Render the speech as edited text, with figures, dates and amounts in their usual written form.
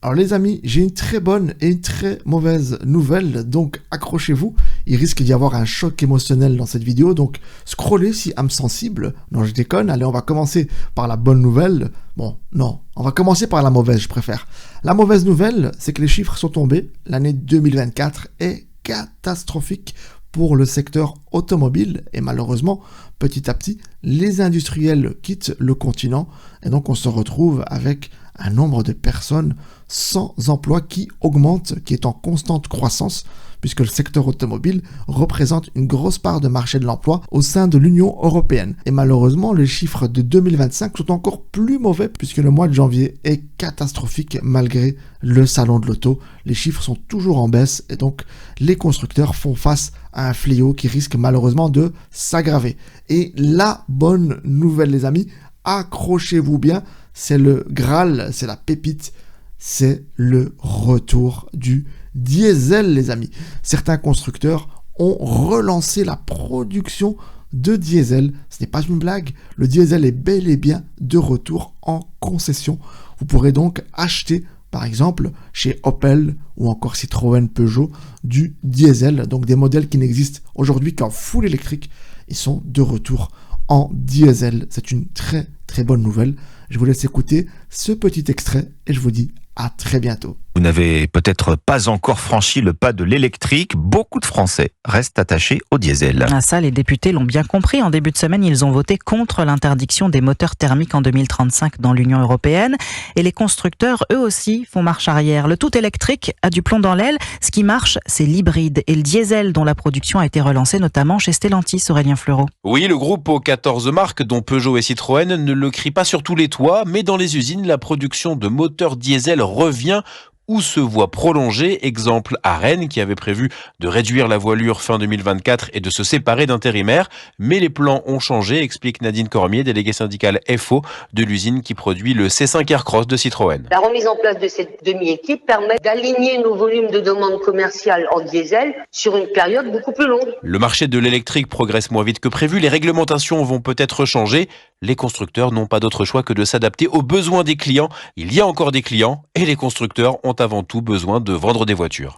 Alors les amis, j'ai une très bonne et une très mauvaise nouvelle, donc accrochez-vous, il risque d'y avoir un choc émotionnel dans cette vidéo, donc scrollez si âme sensible, non je déconne, allez on va commencer par la bonne nouvelle, bon non, on va commencer par la mauvaise je préfère. La mauvaise nouvelle, c'est que les chiffres sont tombés, l'année 2024 est catastrophique pour le secteur automobile et malheureusement, petit à petit, les industriels quittent le continent et donc on se retrouve avec un nombre de personnes sans emploi qui augmente, qui est en constante croissance, puisque le secteur automobile représente une grosse part de marché de l'emploi au sein de l'Union européenne. Et malheureusement, les chiffres de 2025 sont encore plus mauvais, puisque le mois de janvier est catastrophique malgré le salon de l'auto. Les chiffres sont toujours en baisse et donc les constructeurs font face à un fléau qui risque malheureusement de s'aggraver. Et la bonne nouvelle les amis, accrochez-vous bien, c'est le Graal, c'est la pépite, c'est le retour du diesel les amis. Certains constructeurs ont relancé la production de diesel. Ce n'est pas une blague, le diesel est bel et bien de retour en concession. Vous pourrez donc acheter par exemple chez Opel ou encore Citroën, Peugeot du diesel, donc des modèles qui n'existent aujourd'hui qu'en full électrique. Ils sont de retour en diesel. C'est une très très bonne nouvelle. Je vous laisse écouter ce petit extrait et je vous dis à très bientôt. Vous n'avez peut-être pas encore franchi le pas de l'électrique. Beaucoup de Français restent attachés au diesel. Ah ça, les députés l'ont bien compris. En début de semaine, ils ont voté contre l'interdiction des moteurs thermiques en 2035 dans l'Union européenne. Et les constructeurs, eux aussi, font marche arrière. Le tout électrique a du plomb dans l'aile. Ce qui marche, c'est l'hybride et le diesel dont la production a été relancée notamment chez Stellantis, Aurélien Fleureau. Oui, le groupe aux 14 marques, dont Peugeot et Citroën, ne le crie pas sur tous les toits, mais dans les usines, la production de moteurs diesel revient ou se voit prolongée. Exemple à Rennes, qui avait prévu de réduire la voilure fin 2024 et de se séparer d'intérimaires. Mais les plans ont changé, explique Nadine Cormier, déléguée syndicale FO de l'usine qui produit le C5 Aircross de Citroën. La remise en place de cette demi-équipe permet d'aligner nos volumes de demande commerciale en diesel sur une période beaucoup plus longue. Le marché de l'électrique progresse moins vite que prévu. Les réglementations vont peut-être changer. Les constructeurs n'ont pas d'autre choix que de s'adapter aux besoins des clients. Il y a encore des clients et les constructeurs ont avant tout besoin de vendre des voitures.